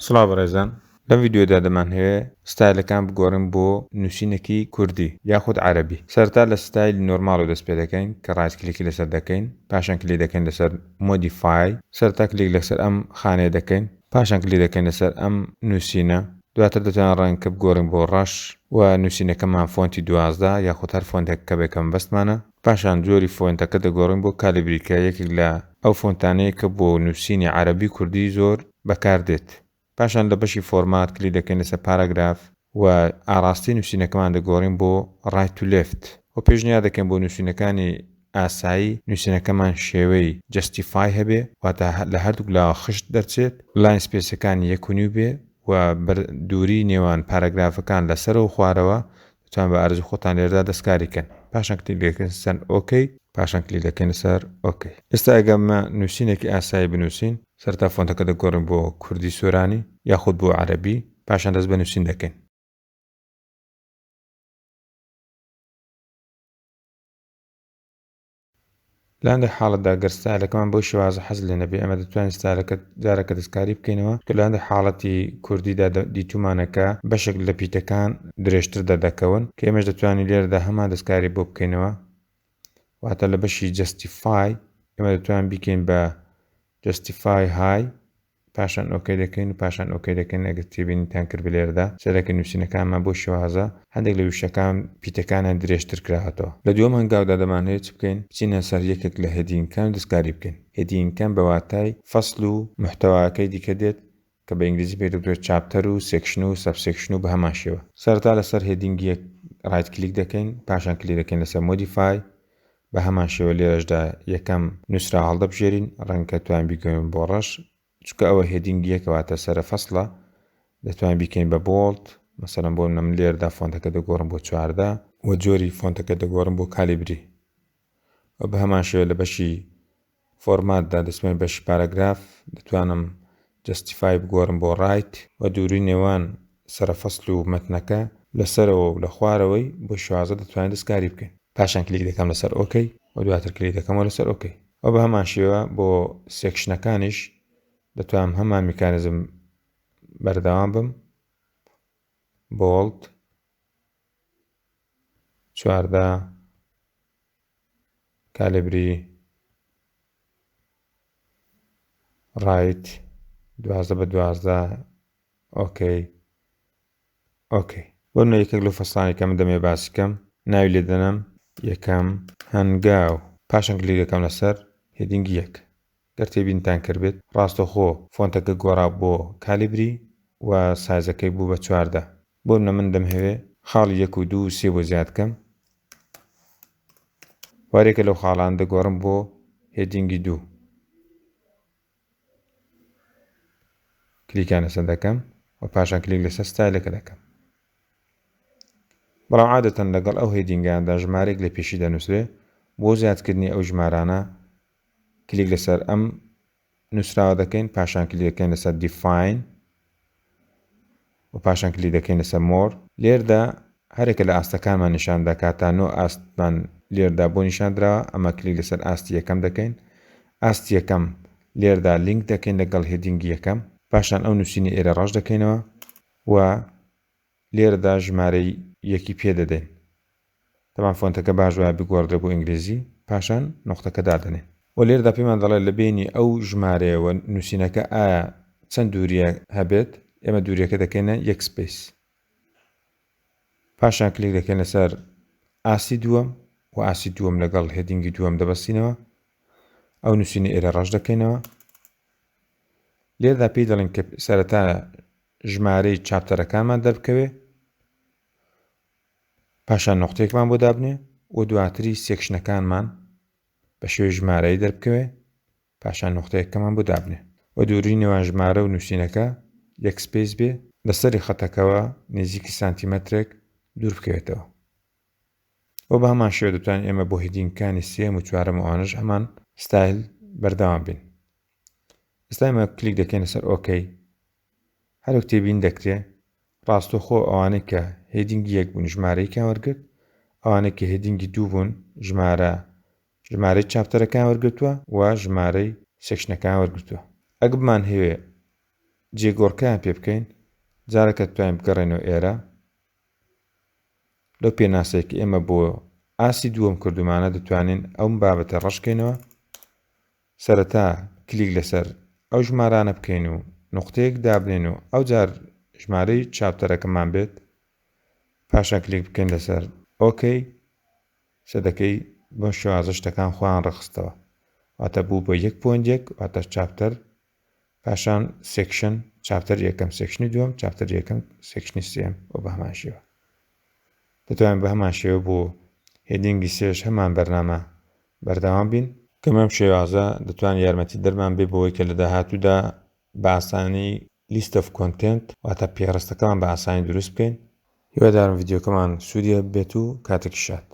سڵاو بەڕێزان لەم ڤیدیۆدا دەمان هەیە ستایلەکان بگۆڕین بۆ نووسینێکی کوردی یاخود عەرەبی. سەرەتا لە ستایلی نۆرماڵ و دەست پێ دەکەین کە ڕایت کلیکی لەسەر دەکەین، پاشان کلیک دەکەین لەسەر مۆدیفای، سەرەتا کلیک لەسەر ئەم خانەیە دەکەین، پاشان کلیک دەکەین لەسەر ئەم نووسینە، دواتر دەتوانین ڕەنگکە بگۆڕین بۆ ڕەش و نووسینەکەمان فۆنتی 12 یاخود هەر فۆنتێک بێکەم بەستمانە، پاشان جۆری فۆنتەکە دەگۆڕین بۆ کالیبریکە یەکێک لە ئەو فۆنتانەیە کە بۆ نووسینی عەرەبی کوردی زۆر بەکاردێت. پاشان لە بەشی فۆرمات کلیک دەکەین لەسەر پاراگراف و ئاڕاستی نووسینەکەمان دەگۆڕین بۆ ڕایت تو لێفت و پێشنیار دەکەین بۆ نووسینەکانی ئاسایی نووسینەکەمان شێوەی جەستیفای هەبێ واتە لە هەردووک لاوە خشت دەرچێت، لاین سپێسەکانی 1.5 بێ و دووری نێوان پاراگرافەکان لەسەرەوە خوارەوە دەتوان بە ئارزوو خۆتان لێرەدا دەستکاریکەن. پاشان کلیک دەکەین سەر ئۆکەی، پاشان کلیک دەکەین لەسەر ئۆکەی. ئێستا ئەگەمە نووسینێکی ئاسایی بنووسین، سەرەتا فۆنتەکە دەگۆڕین بۆ کوردی سۆرانی یاخود بۆ عەرەبی، پاشان دەست بە نووسین دەکەین. لە هەندێک حاڵەتدا گەر ستایلەکەمان بۆ شێوازە حەز لێ نەبێ، ئەمە دەتوانین ستایلەکە جارێکە دەستکاری بکەینەوە کە لە هەندێک حاڵەتی کوردیدا دیتومانەکە بەشێک لە پیتەکان درێژتر دەدەکەون کە ئێمەش دەتوانین لێرەدا هەمان دەستکاری بۆ بکەینەوە. واتە لە بەشی جەستیفای ئێمە دەتوانین بیکەین بە جەستیفای های، پاشان ئۆکەی دەکەین و پاشان ئۆکەی دەکەین. ئەگەر تێبینیتان کرد لێرەدا سەرەکە نووسینەکانمان بۆ شێوازە هەندێک لە وشەکان پیتەکانیان درێژتر کراوەتەوە. لە دووەم هەنگاودا دەمانەوێت چ بکەین؟ بچینە سەر یەکێک لە هێدینگەکان دەستکاری بکەین. هێدینگەکان بە واتای فەسڵ و محتەواکەی دیکە دێت کە بە ئینگلیزی پێ دەوترێت چاپتەر و سێکشن و سەبسێکشن و بە هەمان شێوە. سەرەتا لەسەر هێدینگی یەک ڕایت کلیک دەکەین، پاشان کلیک دەکەین لەسەر مۆدیفای، بە هەمان شێوە لێرەشدا یەکەم نووسرا هەڵدەبژێرین ڕەنگە توانین بیکەین بۆ ڕەش، چونکە ئەوە هێدینگی یەکەواتە سەرە فەسڵە، دەتوانین بیکەین بە بۆڵد، مەسەڵەن بۆ من لێرەدا فۆنتەکە دەگۆڕم بۆ 14 و جۆری فۆنتەکە دەگۆڕم بۆ کالیبری و بە هەمان شێوە لە بەشی فۆرماتدا دەستمێن بەشی پاراگراف دەتوانم جەستیفای بگۆڕم بۆ ڕایت و دووری نێوان سەرە فەسڵ و مەتنەکە لەسەرەوە و لە خوارەوەی بۆ شێوازە دەتوانین دەستکاری بکەین. پاشان کلیک دەکەم لەسەر ئۆکەی و دواتر کلیک دەکەمەوە لەسەر ئۆکەی و بە هەمان شێوە بۆ سێکشنەکانیش دەتوانم هەمان میکانیزم بەردەوام بم، بۆڵد 14 کالیبری ڕایت 12 بە 12 ئۆکەی ئۆکەی. بۆ منە یەکێک لەو فەسڵانی کە من دەمێ باسی بکەم ناوی لێ دەنەم یەکەم هەنگاو، پاشان کلیک دەکەم لەسەر هێدینگی یەک. گەر تێبینتان کردبێت ڕاستەوخۆ فۆنتەکە گۆڕا بۆ کالیبری و سایزەکەی بوو بە 14. بۆ منە من دەمهەوێ خاڵی 1 و 2 و 3 بۆ زیاد بکەم، وارێکە لەو خاڵان دەگۆڕم بۆ هێدینگی 2. کلیکیان لەسەر دەکەم و پاشان کلیک لەسەر ستایلەکە دەکەم. بەڵام عادەتەن لەگەڵ ئەو هێدینگیاندا ژمارەیەک لە پێشی دەنووسرێ. بۆ زیادکردنی ئەو ژمارانە کلیک لەسەر ئەم نووسراوە دەکەین، پاشان کلیک دەکەین لەسەر دیفاین و پاشان کلیک دەکەین لەسەر مۆر. لێردا هەرێکە لە ئاستەکانمان نیشان دەکات تا 9 ئاستمان لێردا بۆ نیشاندراوە. ئەمە کلیک لەسەر ئاستی یەکەم دەکەین، ئاستی یەکەم لێردا لینک دەکەین لەگەڵ هێدینگی یەکەم، پاشان ئەو نووسینی ئێرە ڕەش دەکەینەوە و لێرەدا ژمارەی یەکی پێدەدەین. تەمان فۆنتەکە باش وایە بگۆڕدرێ بۆ ئینگلیزی، پاشان نقطەکە دادەنێن و لێرەدا پێمان دەڵێت لە بینی ئەو ژمارەیەوە نووسینەکە ئایا چەند دووریە هەبێت. ئێمە دووریەکە دەکەینە 1 سپیس، پاشان کلیک دەکەین لەسەر ئاسی دووەم و ئاسی دووەم لەگەڵ هێدینگی دووەم دەبەستینەوە، ئەو نووسینی ئێرە ڕەش دەکەینەوە. لێرەدا پێی دەڵێن کە سەرەتا ژمارەی چاپتەرەکانمان دەربکەوێ، پاشان نقطەیەکمان بۆ دابنێ و دواتری سێکشنەکانمان بە شێوەی ژمارەی دەربکەوێ، پاشان نقطەیەکەمان بۆ دابنێ و دووری نێوان ژمارە و نووسینەکە 1 سپیس بێ، لەسەری خەتەکەوە نزیکی سانتیمەترێک دوور بکەوێتەوە. و بە هەمان شێوە دەتوانین ئێمە بۆ هێدینگەکانی 3 و 4 ئەوانش هەمان ستایل بەردەوام بین. ئێستا ئێمە کلیک دەکەین لەسەر ئۆکەی. هەروەک تێبین دەکرێ ڕاستەوخۆ ئەوانەی کە هێدینگی 1 بوون ژمارەیەکیان وەرگرت، ئەوانەی کە هێدینگی 2 بوون ژمارەی چاپتەرەکان وەرگرتووە و ژمارەی سێکشنەکان وەرگرتووە. ئەگە بمان هەوێ جێگۆڕکەیان پێ بکەین جارێکە توانین بگەڕێنەوە ئێرە لەو پێناسەیەکی ئێمە بۆ ئاسی دووەم کردومانە دەتوانین ئەو بابەتە ڕەشکەینەوە سەرەتا کلیک لەسەر ئەو ژمارانە بکەین و نقطەیەک دابنێن و ئەو جار ژمارەی چاپتەرەکەمان بێت پاشان کلیک بکەین لەسەر ئۆکەی سەدەکەی بۆ شێوازە شتەکان خۆیان ڕەخستەوە واتە بوو بۆ 1.1 واتە چاپتەر پاشان سێکشن چاپتەر یەکەم سێکشنی دووەم چاپتەر یەکەم سێکشنی سێم و بە هەمان شێوە دەتوانین بە هەمان شێوە بۆ هێدینگی سێش هەمان بەرنامە بەردەوام بین کەم ئەم شێوازە دەتوانین یارمەتی دەرمان بێ بۆەوەی کە لە داهاتوودا بە ئاسانی لیست ئۆف کۆنتێنت واتە پێڕستەکەمان بە ئاسانی دروست بکەین هیوادارم ڤیدیۆکەمان سوودیە بێت و کاتێکی شاد